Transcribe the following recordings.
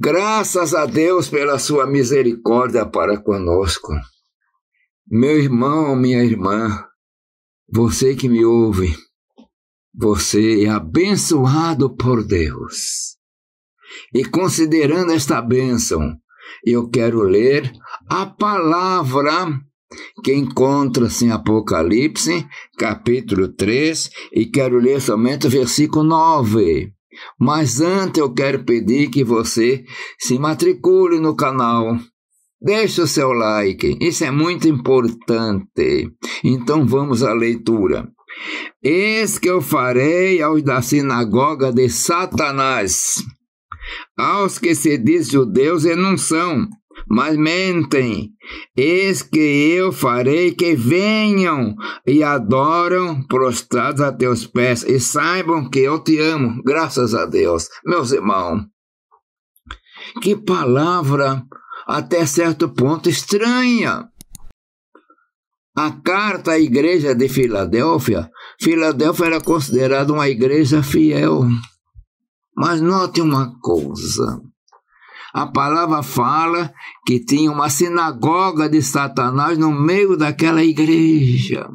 Graças a Deus pela sua misericórdia para conosco. Meu irmão, minha irmã, você que me ouve, você é abençoado por Deus. E considerando esta bênção, eu quero ler a palavra que encontra-se em Apocalipse, capítulo 3, e quero ler somente o versículo 9. Mas antes eu quero pedir que você se matricule no canal. Deixe o seu like, isso é muito importante. Então vamos à leitura. Eis que eu farei aos da sinagoga de Satanás, aos que se diz judeus e não são, mas mentem. Eis que eu farei que venham e adoram prostrados a teus pés, e saibam que eu te amo. Graças a Deus. Meus irmãos, que palavra até certo ponto estranha. A carta à igreja de Filadélfia era considerada uma igreja fiel. Mas note uma coisa. A palavra fala que tinha uma sinagoga de Satanás no meio daquela igreja.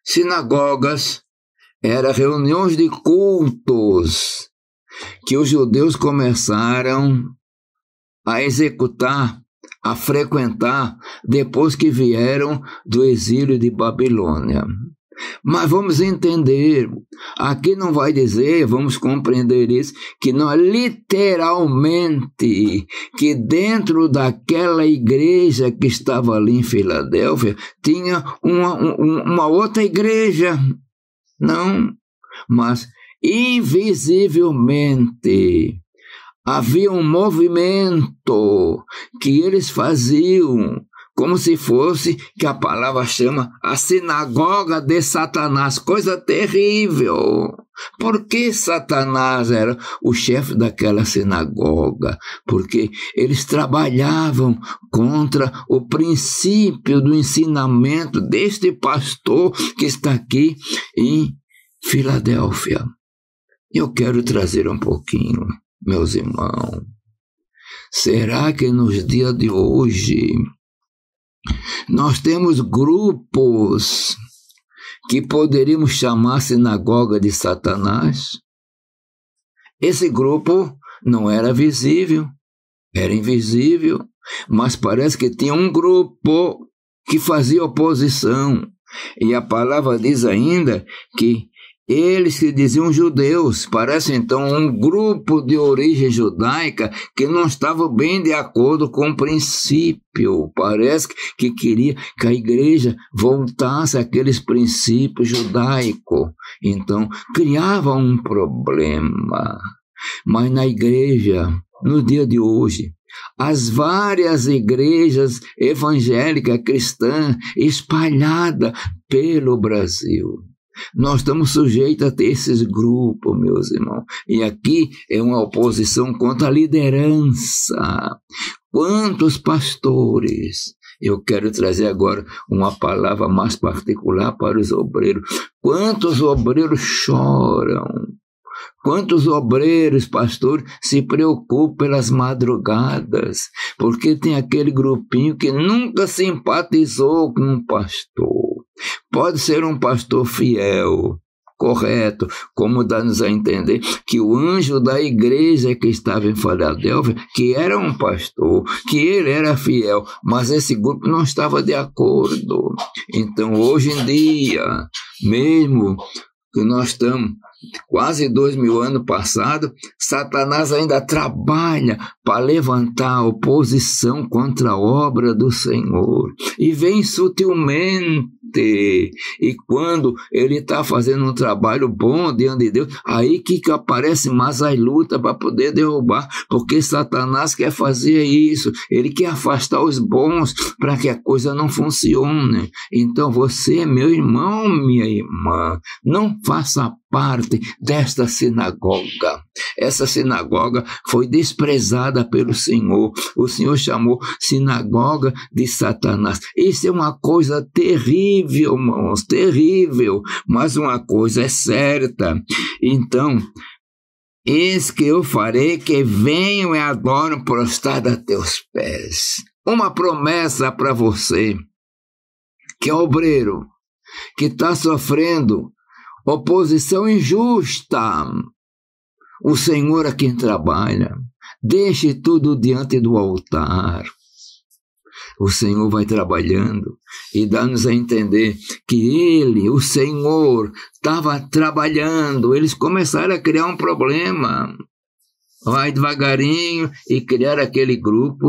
Sinagogas eram reuniões de cultos que os judeus começaram a executar, a frequentar, depois que vieram do exílio de Babilônia. Mas vamos entender, aqui não vai dizer, vamos compreender isso, que não é literalmente que dentro daquela igreja que estava ali em Filadélfia, tinha uma outra igreja. Não, mas invisivelmente havia um movimento que eles faziam, como se fosse, que a palavra chama, a sinagoga de Satanás, coisa terrível. Por que Satanás era o chefe daquela sinagoga? Porque eles trabalhavam contra o princípio do ensinamento deste pastor que está aqui em Filadélfia. Eu quero trazer um pouquinho, meus irmãos. Será que nos dias de hoje nós temos grupos que poderíamos chamar sinagoga de Satanás? Esse grupo não era visível, era invisível, mas parece que tinha um grupo que fazia oposição. E a palavra diz ainda que eles que diziam judeus, parece então um grupo de origem judaica que não estava bem de acordo com o princípio. Parece que queria que a igreja voltasse àqueles princípios judaicos. Então, criava um problema. Mas na igreja, no dia de hoje, as várias igrejas evangélicas cristãs espalhadas pelo Brasil, nós estamos sujeitos a ter esses grupos, meus irmãos. E aqui é uma oposição contra a liderança. Quantos pastores? Eu quero trazer agora uma palavra mais particular para os obreiros. Quantos obreiros choram? Quantos obreiros, pastores, se preocupam pelas madrugadas? Porque tem aquele grupinho que nunca simpatizou com um pastor. Pode ser um pastor fiel, correto, como dá-nos a entender que o anjo da igreja que estava em Filadélfia, que era um pastor, que ele era fiel, mas esse grupo não estava de acordo. Então, hoje em dia, mesmo que nós estamos quase 2000 anos passados, Satanás ainda trabalha para levantar oposição contra a obra do Senhor. E vem sutilmente. E quando ele está fazendo um trabalho bom diante de Deus, aí que aparece mais as lutas para poder derrubar, porque Satanás quer fazer isso, ele quer afastar os bons para que a coisa não funcione. Então você, meu irmão, minha irmã, não faça parte desta sinagoga. Essa sinagoga foi desprezada pelo Senhor. O Senhor chamou sinagoga de Satanás. Isso é uma coisa terrível, irmãos, terrível. Mas uma coisa é certa. Então, eis que eu farei que venham e adoram prostrado a teus pés. Uma promessa para você, que é obreiro, que está sofrendo oposição injusta. O Senhor é quem trabalha. Deixe tudo diante do altar. O Senhor vai trabalhando e dá-nos a entender que Ele, o Senhor, estava trabalhando. Eles começaram a criar um problema. Vai devagarinho e criar aquele grupo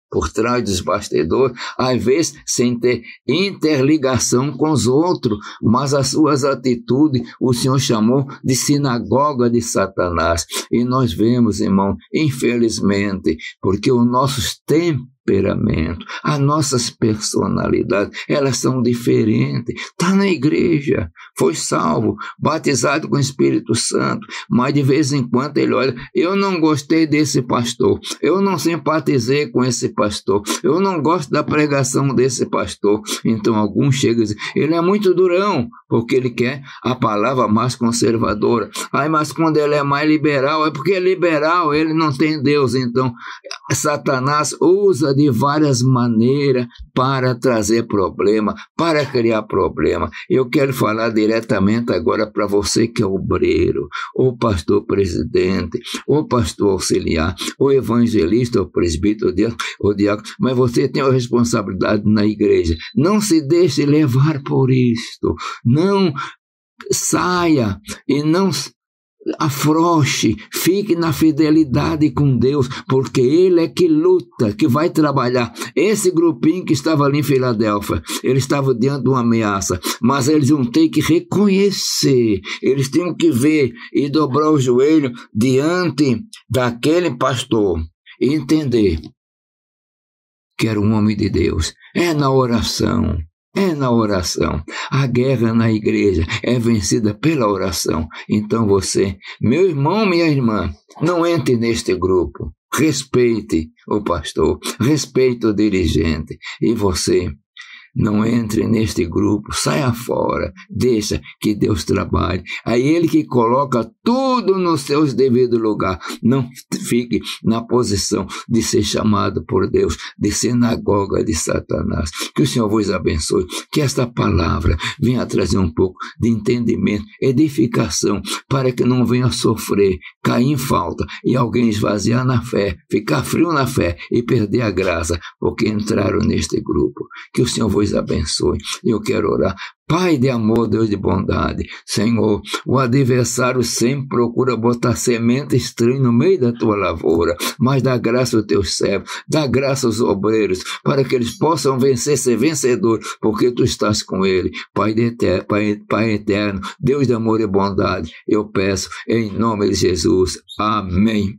por trás dos bastidores, às vezes sem ter interligação com os outros, mas as suas atitudes o Senhor chamou de sinagoga de Satanás. E nós vemos, irmão, infelizmente, porque os nossos temperamentos, as nossas personalidades, elas são diferentes. Está na igreja, foi salvo, batizado com o Espírito Santo, mas de vez em quando ele olha, eu não gostei desse pastor, eu não simpatizei com esse pastor, eu não gosto da pregação desse pastor. Então alguns chegam e dizem, ele é muito durão, porque ele quer a palavra mais conservadora. Mas quando ele é mais liberal, é porque é liberal, ele não tem Deus. Então Satanás usa de várias maneiras para trazer problema, para criar problema. Eu quero falar diretamente agora para você que é obreiro, ou pastor presidente, ou pastor auxiliar, ou evangelista, ou presbítero, ou diácono, mas você tem uma responsabilidade na igreja. Não se deixe levar por isto. Não saia e não afrouxe, fique na fidelidade com Deus, porque Ele é que luta, que vai trabalhar. Esse grupinho que estava ali em Filadélfia, ele estava diante de uma ameaça, mas eles vão ter que reconhecer, eles tinham que ver e dobrar o joelho diante daquele pastor e entender que era um homem de Deus. É na oração. É na oração. A guerra na igreja é vencida pela oração. Então você, meu irmão, minha irmã, não entre neste grupo. Respeite o pastor, respeite o dirigente. E você, não entre neste grupo, saia fora, deixa que Deus trabalhe. É Ele que coloca tudo nos seus devidos lugares. Não fique na posição de ser chamado por Deus, de sinagoga de Satanás. Que o Senhor vos abençoe, que esta palavra venha trazer um pouco de entendimento, edificação, para que não venha sofrer, cair em falta e alguém esvaziar na fé, ficar frio na fé e perder a graça, porque entraram neste grupo. Que o Senhor vos abençoe. Eu quero orar. Pai de amor, Deus de bondade, Senhor, o adversário sempre procura botar semente estranha no meio da tua lavoura, mas dá graça aos teus servos, dá graça aos obreiros, para que eles possam vencer, ser vencedores, porque tu estás com ele. Pai eterno, Deus de amor e bondade, eu peço em nome de Jesus. Amém.